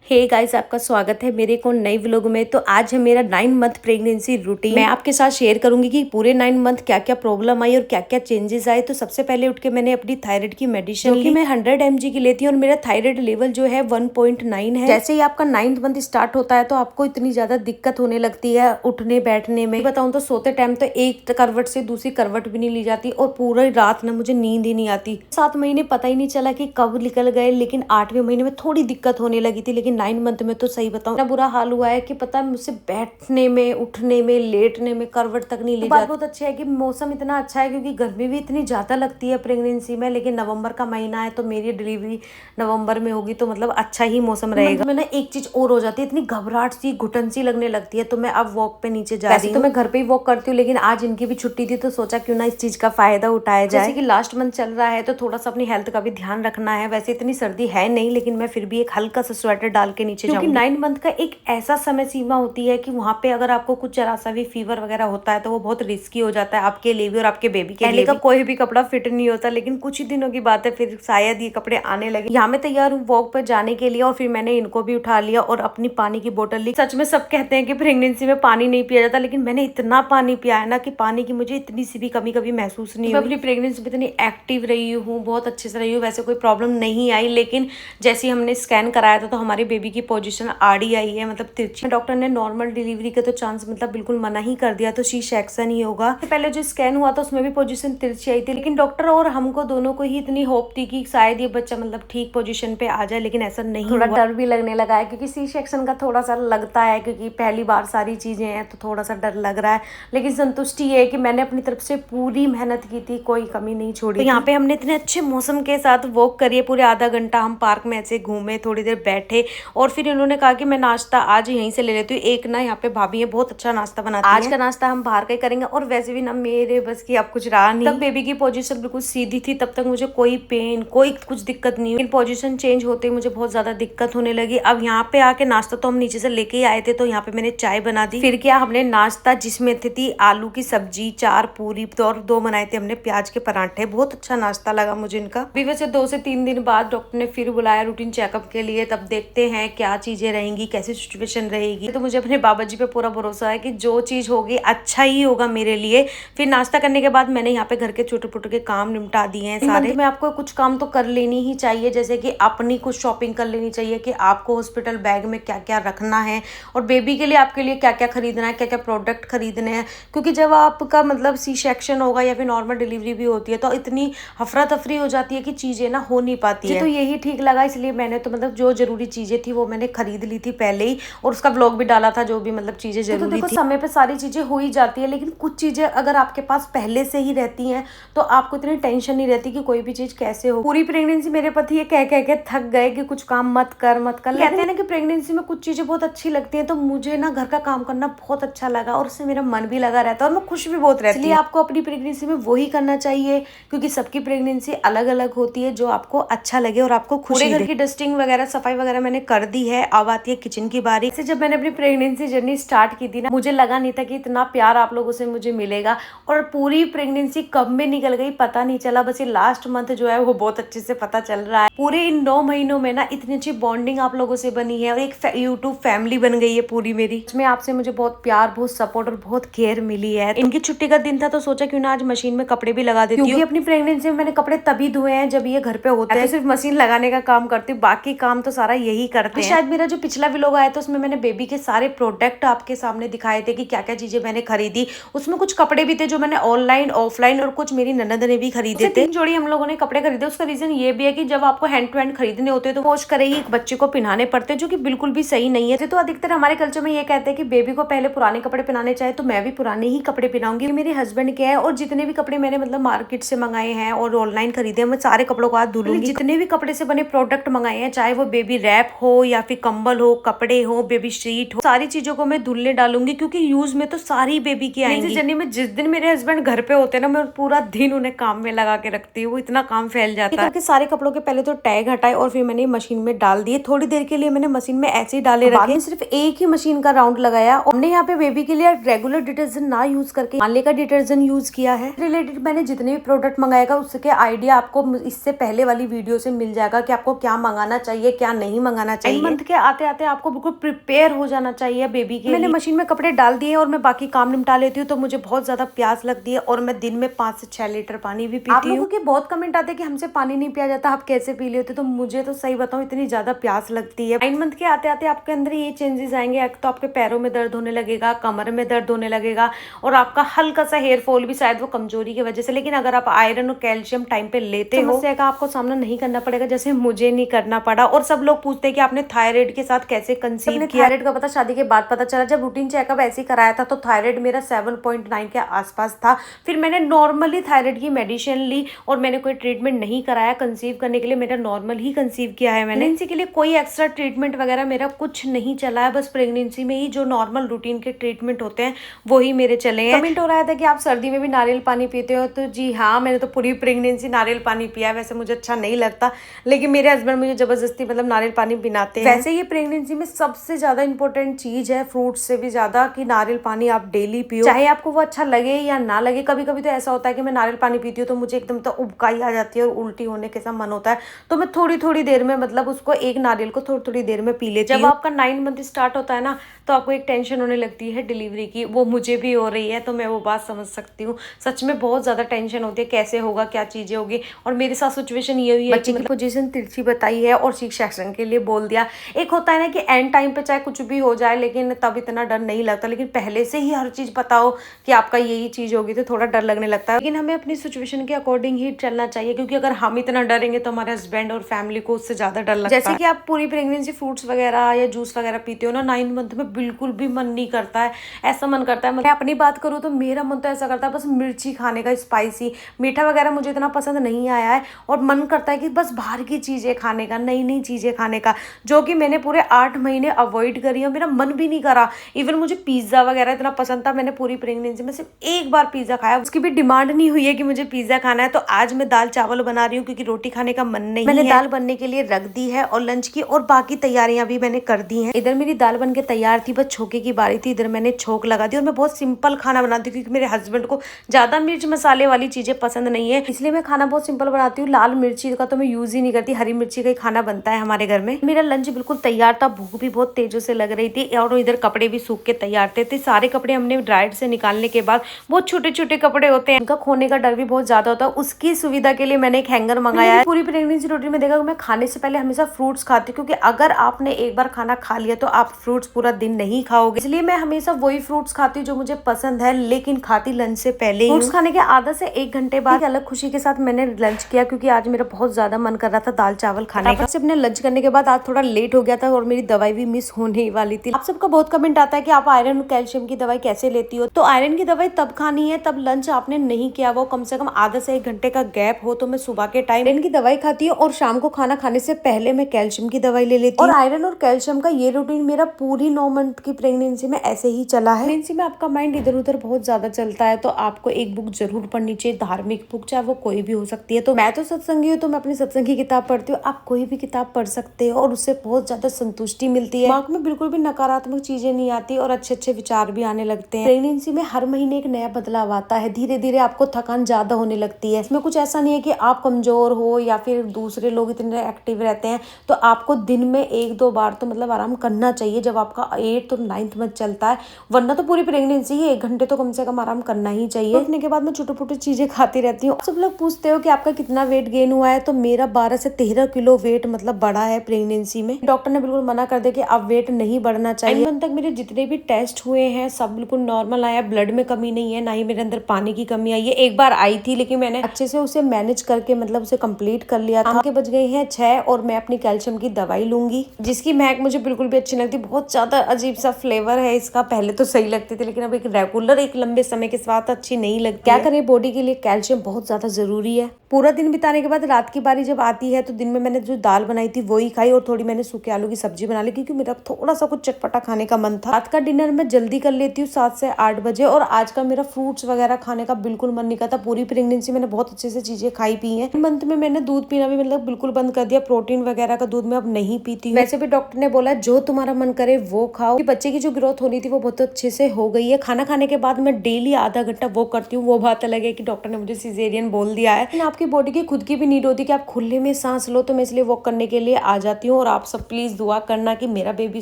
Hey guys, आपका स्वागत है मेरे को नई व्लॉग में। तो आज है मेरा 9 मंथ प्रेगनेंसी रूटीन। मैं आपके साथ शेयर करूंगी कि पूरे 9 मंथ क्या क्या प्रॉब्लम आई और क्या क्या चेंजेस आए। तो सबसे पहले उठ के मैंने अपनी थायराइड की मेडिसिन ली। मैं 100 mg की लेती हूँ और मेरा थायराइड लेवल जो है 1.9 है। जैसे ही आपका 9th मंथ स्टार्ट होता है तो आपको इतनी ज्यादा दिक्कत होने लगती है उठने बैठने में। बताऊँ तो सोते टाइम तो एक करवट से दूसरी करवट भी नहीं ली जाती और पूरी रात ना मुझे नींद ही नहीं आती। 7 महीने पता ही नहीं चला कि कब निकल गए, लेकिन 8वें महीने में थोड़ी दिक्कत होने लगी थी। लेकिन 9 मंथ में तो सही बताऊं, इतना बुरा हाल हुआ है कि पता है मुझसे बैठने में, उठने में, लेटने में करवट तक नहीं ली जाती। बहुत अच्छा है कि मौसम इतना अच्छा है क्योंकि गर्मी भी इतनी ज्यादा लगती है प्रेगनेंसी में। लेकिन नवंबर का महीना है तो मेरी डिलीवरी नवंबर में होगी तो मतलब अच्छा ही मौसम रहेगा। मैं ना एक चीज और हो जाती है, इतनी घबराहट सी, घुटन सी लगने लगती है। तो मैं अब वॉक पे नीचे जा रही हूँ। तो मैं घर पे ही वॉक करती हूँ, लेकिन आज इनकी भी छुट्टी थी तो सोचा क्यों ना इस चीज का फायदा उठाया जाए। जैसे कि लास्ट मंथ चल रहा है तो थोड़ा सा अपनी हेल्थ का भी ध्यान रखना है। वैसे इतनी सर्दी है नहीं, लेकिन मैं फिर भी एक हल्का सा स्वेटर डाल के नीचे जाऊंगी। 9 मंथ का एक ऐसा समय सीमा होती है कि वहाँ पे अगर आपको कुछ जरा सा भी फीवर वगैरह होता है तो वो बहुत रिस्की हो जाता है आपके लिए भी और आपके बेबी के लिए। पहले का कोई भी कपड़ा फिट नहीं होता, लेकिन कुछ ही दिनों की बात है फिर शायद ये कपड़े आने लगे। यहाँ मैं तैयार हूँ वॉक पर जाने के लिए और फिर मैंने इनको भी उठा लिया और अपनी पानी की बोतल ली। सच में सब कहते हैं कि प्रेगनेंसी में पानी नहीं पिया जाता, लेकिन मैंने इतना पानी पिया है ना कि पानी की मुझे इतनी सी भी कमी कभी महसूस नहीं हुई। अपनी प्रेगनेंसी में इतनी एक्टिव रही हूँ, बहुत अच्छे से रही हूँ, वैसे कोई प्रॉब्लम नहीं आई। लेकिन जैसे हमने स्कैन कराया था तो हमारे बेबी की पोजीशन आड़ी आई है, मतलब तिरछी। डॉक्टर ने नॉर्मल डिलीवरी के तो चांस मतलब बिल्कुल मना ही कर दिया, तो सी सेक्शन ही होगा। पहले जो स्कैन हुआ था उसमें भी पोजीशन तिरछी आई थी, लेकिन डॉक्टर और हमको दोनों को ही इतनी होप थी कि शायद ये बच्चा मतलब ठीक पोजीशन पे आ जाए, लेकिन ऐसा नहीं। थोड़ा डर भी लगने लगा है क्योंकि सी सेक्शन का थोड़ा सा लगता है, क्योंकि पहली बार सारी चीजें हैं तो थोड़ा सा डर लग रहा है। लेकिन संतुष्टि ये है कि मैंने अपनी तरफ से पूरी मेहनत की थी, कोई कमी नहीं छोड़ी। तो यहाँ पे हमने इतने अच्छे मौसम के साथ वॉक करी है, पूरे आधा घंटा हम पार्क में ऐसे घूमे, थोड़ी देर बैठे और फिर इन्होंने कहा कि मैं नाश्ता आज यहीं से ले लेती हूँ। एक ना यहाँ पे भाभी है, बहुत अच्छा नाश्ता बनाती है। आज का नाश्ता हम बाहर का ही करेंगे और वैसे भी ना मेरे बस की अब कुछ रहा नहीं। तब बेबी की पोजीशन बिल्कुल सीधी थी, तब तक मुझे कोई पेन, कोई कुछ दिक्कत नहीं हुई। पोजीशन चेंज होते ही मुझे बहुत ज्यादा दिक्कत होने लगी। अब यहाँ पे आके नाश्ता तो हम नीचे से लेके ही आए थे, तो यहाँ पे मैंने चाय बना दी। फिर क्या, हमने नाश्ता जिसमें थी आलू की सब्जी, 4 पूरी और 2 बनाए थे हमने प्याज के पराठे। बहुत अच्छा नाश्ता लगा मुझे इनका। अभी वैसे 2 से 3 दिन बाद डॉक्टर ने फिर बुलाया रूटीन चेकअप के लिए, तब देखते हैं क्या चीजें रहेंगी, कैसी सिचुएशन रहेगी। तो मुझे अपने बाबा जी पे पूरा भरोसा है कि जो चीज होगी अच्छा ही होगा मेरे लिए। फिर नाश्ता करने के बाद मैंने यहाँ पे घर के छोटे छोटे के काम निपटा दिए हैं सारे। में आपको कुछ काम तो कर लेनी ही चाहिए, जैसे कि अपनी कुछ शॉपिंग कर लेनी चाहिए कि आपको हॉस्पिटल बैग में क्या क्या रखना है और बेबी के लिए आपके लिए क्या क्या खरीदना है, क्या क्या प्रोडक्ट खरीदने हैं। क्योंकि जब आपका मतलब सी सेक्शन होगा या फिर नॉर्मल डिलीवरी भी होती है तो इतनी अफरा तफरी हो जाती है कि चीजें ना हो नहीं पाती है। तो यही ठीक लगा, इसलिए मैंने तो मतलब जो जरूरी चीजें थी वो मैंने खरीद ली थी पहले ही, और उसका व्लॉग भी डाला था जो भी मतलब चीजें जरूरी थी। समय पे सारी चीजें हो ही जाती है, लेकिन कुछ चीजें अगर आपके पास पहले से ही रहती हैं तो आपको इतनी टेंशन नहीं रहती कि कोई भी चीज कैसे हो। पूरी प्रेगनेंसी मेरे पति ये कह के थक गए कि कुछ काम मत कर मत कर। कहते हैं ना कि प्रेगनेंसी में कुछ चीजें बहुत अच्छी लगती है, तो मुझे ना घर का काम करना बहुत अच्छा लगा और उससे मेरा मन भी लगा रहता है और मैं खुश भी बहुत रहती हूँ। इसलिए आपको अपनी प्रेगनेंसी में वही करना चाहिए, क्योंकि सबकी प्रेगनेंसी अलग अलग होती है, जो आपको अच्छा लगे और आपको खुशी दे। घर की डस्टिंग वगैरह, सफाई वगैरह मैंने कर दी है। अब आती है किचन की बारी। जब मैंने अपनी प्रेगनेंसी जर्नी स्टार्ट की थी ना, मुझे लगा नहीं था कि इतना प्यार आप लोगों से मुझे मिलेगा, और पूरी प्रेगनेंसी कब में निकल गई पता नहीं चला। बस ये लास्ट मंथ जो है वो बहुत अच्छे से पता चल रहा है। पूरे इन 9 महीनों में ना इतनी अच्छी बॉन्डिंग आप लोगों से बनी है और एक यूट्यूब फैमिली बन गई है पूरी मेरी। इसमें आपसे मुझे बहुत प्यार, बहुत सपोर्ट और बहुत केयर मिली है। इनकी छुट्टी का दिन था तो सोचा क्यों ना आज मशीन में कपड़े भी लगा देती हूँ, क्योंकि अपनी प्रेगनेंसी में मैंने कपड़े तभी धोए हैं जब ये घर पे होते हैं। सिर्फ मशीन लगाने का काम करती हूँ, बाकी काम तो सारा यही करते हैं। शायद मेरा जो पिछला व्लॉग आया था उसमें मैंने बेबी के सारे प्रोडक्ट आपके सामने दिखाए थे कि क्या क्या चीजें मैंने खरीदी। उसमें कुछ कपड़े भी थे जो मैंने ऑनलाइन ऑफलाइन और कुछ मेरी ननद ने भी खरीदे थे। 3 जोड़ी हम लोगों ने कपड़े खरीदे। उसका रीजन ये भी है कि जब आपको हैंड टू हैंड खरीदने होते हैं तो वॉश करे ही एक बच्चे को पहनाने पड़ते हैं, जो कि बिल्कुल भी सही नहीं है। तो अधिकतर हमारे कल्चर में ये कहते हैं कि बेबी को पहले पुराने कपड़े पहनाने चाहिए, तो मैं भी पुराने ही कपड़े पहनाऊंगी। मेरे हस्बैंड के है और जितने भी कपड़े मैंने मतलब मार्केट से मंगाए हैं और ऑनलाइन खरीदे हैं, मैं सारे कपड़ों को हाथ धो लूंगी। जितने भी कपड़े से बने प्रोडक्ट मंगाए हैं, चाहे वो बेबी रैप हो या फिर कंबल हो, कपड़े हो, बेबी शीट हो, सारी चीजों को मैं धुलने डालूंगी, क्योंकि यूज में तो सारी बेबी की आएंगी। जर्नी में जिस दिन मेरे हस्बैंड घर पे होते हैं ना, मैं पूरा दिन उन्हें काम में लगा के रखती हूँ, वो इतना काम फैल जाता है। सारे कपड़ों के पहले तो टैग हटाए और फिर मैंने मशीन में डाल दिए। थोड़ी देर के लिए मैंने मशीन में ऐसे ही डाले रखे, सिर्फ एक ही मशीन का राउंड लगाया। हमने यहाँ पे बेबी के लिए रेगुलर डिटर्जेंट ना यूज करके माले का डिटर्जेंट यूज किया है। रिलेटेड मैंने जितने भी प्रोडक्ट मंगाएगा उसके आइडिया आपको इससे पहले वाली वीडियो से मिल जाएगा कि आपको क्या मंगाना चाहिए, क्या नहीं मंगाना करना चाहिए। 9 मंथ के आते आते आपको बिल्कुल प्रिपेयर हो जाना चाहिए बेबी के। मैंने मशीन में कपड़े डाल दिए और मैं बाकी काम निपटा लेती हूँ। तो मुझे बहुत ज्यादा प्यास लगती है और मैं दिन में 5 से 6 लीटर पानी भी पीती हूँ। आप लोगों के बहुत कमेंट आते हैं कि हमसे पानी नहीं पिया जाता, आप कैसे पी लेते? तो मुझे तो सही बताऊं इतनी ज्यादा प्यास लगती है। 9 मंथ के आते आते आपके अंदर ये चेंजेस आएंगे। तो आपके पैरों में दर्द होने लगेगा, कमर में दर्द होने लगेगा और आपका हल्का सा हेयर फॉल भी, शायद वो कमजोरी की वजह से। लेकिन अगर आप आयरन और कैल्शियम टाइम पे लेते हो, समस्या का आपको सामना नहीं करना पड़ेगा, जैसे मुझे नहीं करना पड़ा। और सब लोग पूछते हैं कि आपने थायराइड के साथ कैसे कंसीव किया? थायराइड का पता शादी के बाद पता चला। जब रूटीन चेकअप ऐसे ही कराया था तो थायराइड मेरा 7.9 के आसपास था। फिर मैंने नॉर्मली थायराइड की मेडिसिन ली और मैंने कोई ट्रीटमेंट नहीं कराया कंसीव करने के लिए। मेरा नॉर्मल ही कंसीव किया है मैंने। प्रेगनेंसी के लिए कोई एक्स्ट्रा ट्रीटमेंट वगैरह मेरा कुछ नहीं चला है। बस प्रेगनेंसी में ही जो नॉर्मल रूटीन के ट्रीटमेंट होते हैं वो ही मेरे चले हैं। कमेंट हो रहा था कि आप सर्दी में भी नारियल पानी पीते हो, तो जी हाँ, मैंने तो पूरी प्रेगनेंसी नारियल पानी पिया है। वैसे मुझे अच्छा नहीं लगता, लेकिन मेरे हस्बैंड मुझे जबरदस्ती मतलब नारियल पानी पिलाते हैं। वैसे ये प्रेगनेंसी में सबसे ज्यादा इंपॉर्टेंट चीज है, फ्रूट्स से भी ज्यादा, कि नारियल पानी आप डेली पियो, चाहे आपको वो अच्छा लगे या ना लगे। कभी कभी तो ऐसा होता है कि मैं नारियल पानी पीती हूँ तो मुझे एकदम तो उबकाई आ जाती है और उल्टी होने के सा मन होता है। तो मैं थोड़ी थोड़ी देर में मतलब उसको एक नारियल को थोड़ी थोड़ी देर में पी लेती हूँ। जब आपका 9 मंथ स्टार्ट होता है ना, तो आपको एक टेंशन होने लगती है डिलीवरी की। वो मुझे भी हो रही है, तो मैं वो बात समझ सकती हूूँ। सच में बहुत ज्यादा टेंशन होती है, कैसे होगा, क्या चीजें होगी। और मेरे साथ सिचुएशन ये हुई है, बच्चे की पोजीशन तिरछी बताई है और सी सेक्शन के लिए बोल दिया। एक होता है ना कि एंड टाइम पे चाहे कुछ भी हो जाए, लेकिन तब इतना डर नहीं लगता। लेकिन पहले से ही हर चीज पता हो कि आपका यही चीज होगी तो थोड़ा डर लगने लगता है। लेकिन हमें अपनी सिचुएशन के अकॉर्डिंग ही चलना चाहिए, क्योंकि अगर हम इतना डरेंगे तो हमारे हस्बैंड और फैमिली को उससे ज्यादा डर लगता है। जैसे कि आप पूरी प्रेगनेंसी फ्रूट्स वगैरह या जूस वगैरह पीते हो ना, 9 मंथ में बिल्कुल भी मन नहीं करता है। ऐसा मन करता है, मैं अपनी बात करूँ तो मेरा मन तो ऐसा करता है बस मिर्ची खाने का, स्पाइसी। मीठा वगैरह मुझे इतना पसंद नहीं आया है और मन करता है कि बस बाहर की चीजें खाने का, नई नई चीजें खाने का, जो कि मैंने पूरे 8 महीने अवॉइड करी है। मेरा मन भी नहीं करा। इवन मुझे पिज्जा वगैरह इतना पसंद था, मैंने पूरी प्रेगनेंसी में सिर्फ एक बार पिज्जा खाया। उसकी भी डिमांड नहीं हुई है कि मुझे पिज्जा खाना है। तो आज मैं दाल चावल बना रही हूँ क्योंकि रोटी खाने का मन नहीं है। मैंने दाल बनने के लिए रख दी है और लंच की और बाकी तैयारियां भी मैंने कर दी हैं। इधर मेरी दाल बन के तैयार थी, बस छोके की बारी थी। इधर मैंने छोक लगा दी। और मैं बहुत सिंपल खाना बनाती हूँ क्योंकि मेरे हस्बैंड को ज्यादा मिर्च मसाले वाली चीजें पसंद नहीं है, इसलिए मैं खाना बहुत सिंपल बनाती हूँ। लाल मिर्ची का तो मैं यूज ही नहीं करती, हरी मिर्ची का ही खाना बनता है हमारे घर में। मेरा लंच बिल्कुल तैयार था, भूख भी बहुत तेजों से लग रही थी और इधर कपड़े भी सूख के तैयार थे। सारे कपड़े हमने ड्रायर से निकालने के बाद, बहुत छोटे छोटे कपड़े होते हैं, उनका खोने का डर भी बहुत ज्यादा होता है। उसकी सुविधा के लिए मैंने एक हैंगर मंगाया है। पूरी प्रेगनेंसी रूटीन में देखा मैं खाने से पहले हमेशा फ्रूट्स खाती हूँ, क्योंकि अगर आपने एक बार खाना खा लिया तो आप फ्रूट्स पूरा दिन नहीं खाओगे। इसलिए मैं हमेशा वही फ्रूट्स खाती हूँ जो मुझे पसंद है, लेकिन खाती लंच से पहले। फ्रूट्स खाने के आधा से 1 घंटे बाद अलग खुशी के साथ मैंने लंच किया, क्योंकि आज मेरा बहुत ज्यादा मन कर रहा था दाल चावल खाने का। अपने लंच करने के बाद आज थोड़ा लेट हो गया था और मेरी दवाई भी मिस होने वाली थी। आप सबका बहुत कमेंट आता है कि आप आयरन और कैल्शियम की दवाई कैसे लेती हो। तो आयरन की दवाई तब खानी है तब लंच आपने नहीं किया, वो कम से कम आधा से 1 घंटे का गैप हो। तो मैं सुबह के टाइम आयरन की दवाई खाती हूँ और शाम को खाना खाने से पहले मैं कैल्शियम की दवाई ले लेती हूँ। और आयरन और कैल्शियम का ये रूटीन मेरा पूरी 9 मंथ की प्रेगनेंसी में ऐसे ही चला है। प्रेगनेंसी में आपका माइंड इधर उधर बहुत ज्यादा चलता है, तो आपको एक बुक जरूर पढ़नी चाहिए, धार्मिक बुक, चाहे वो कोई भी हो सकती है। तो मैं तो सत्संगी हूँ, तो मैं अपनी सत्संग की किताब पढ़ती हूँ। आप कोई भी किताब पढ़ सकते हो और उससे बहुत ज्यादा संतुष्टि मिलती है। दिमाग में बिल्कुल भी नकारात्मक चीजें नहीं आती और अच्छे अच्छे विचार भी आने लगते हैं। प्रेगनेंसी में हर महीने एक नया बदलाव आता है, धीरे धीरे आपको थकान ज्यादा होने लगती है। इसमें कुछ ऐसा नहीं है कि आप कमजोर हो या फिर दूसरे लोग इतने एक्टिव रहते हैं। तो आपको दिन में 1-2 बार तो मतलब आराम करना चाहिए जब आपका 8th और 9th मंथ चलता है, वरना तो पूरी प्रेगनेंसी ही 1 घंटे तो कम से कम आराम करना ही चाहिए। उठने के बाद मैं छोटे छोटे चीजें खाती रहती हूँ। सब लोग पूछते हो कि आपका कितना वेट गेन हुआ है, तो मेरा 12 से 13 किलो वेट मतलब बढ़ा है प्रेगनेंसी में। डॉक्टर ने बिल्कुल मना कर दिया कि अब वेट नहीं बढ़ना चाहिए। 9 मंथ तक मेरे जितने भी टेस्ट हुए हैं सब बिल्कुल नॉर्मल आया, ब्लड में कमी नहीं है, ना ही मेरे अंदर पानी की कमी आई है। एक बार आई थी लेकिन मैंने अच्छे से उसे मैनेज करके मतलब उसे कंप्लीट कर लिया था। आगे बच गए हैं 6 और मैं अपनी कैल्शियम की दवाई लूंगी, जिसकी महक मुझे बिल्कुल भी अच्छी लगती। बहुत ज्यादा अजीब सा फ्लेवर है इसका, पहले तो सही लगती थी लेकिन अब एक रेगुलर एक लंबे समय के साथ अच्छी नहीं लगती। क्या करें, बॉडी के लिए कैल्शियम बहुत ज्यादा जरूरी है। पूरा दिन बिताने के बाद रात की बारी जब आती है तो दिन में मैंने जो दाल बनाई थी वही खाई और थोड़ी मैंने सूखे आलू की सब्जी बना ली, क्योंकि मेरा थोड़ा सा कुछ चटपटा खाने का मन था। रात का डिनर मैं जल्दी कर लेती हूँ 7 से 8 बजे। और आज का मेरा फ्रूट्स वगैरह खाने का बिल्कुल मन नहीं करता। पूरी प्रेगनेंसी मैंने बहुत अच्छे से चीजें खाई पी है। मंथ में मैंने दूध पीना भी मतलब बिल्कुल बंद कर दिया। प्रोटीन वगैरह का दूध मैं अब नहीं पीती हूँ। वैसे भी डॉक्टर ने बोला जो तुम्हारा मन करे वो खाओ। बच्चे की जो ग्रोथ होनी थी वो बहुत अच्छे से हो गई है। खाना खाने के बाद मैं डेली आधा घंटा वॉक करती हूँ। वो बात अलग है कि डॉक्टर ने मुझे सिजेरियन बोल दिया है, आपकी बॉडी की खुद की भी नीड होती है कि आप खुले में सांस लो, तो मैं इसलिए वॉक करने के लिए आ जाती हूँ। और आप सब प्लीज दुआ करना कि मेरा बेबी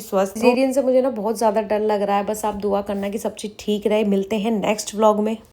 स्वस्थ। सीरियन से मुझे ना बहुत ज्यादा डर लग रहा है, बस आप दुआ करना कि सब चीज ठीक रहे। मिलते हैं नेक्स्ट व्लॉग में।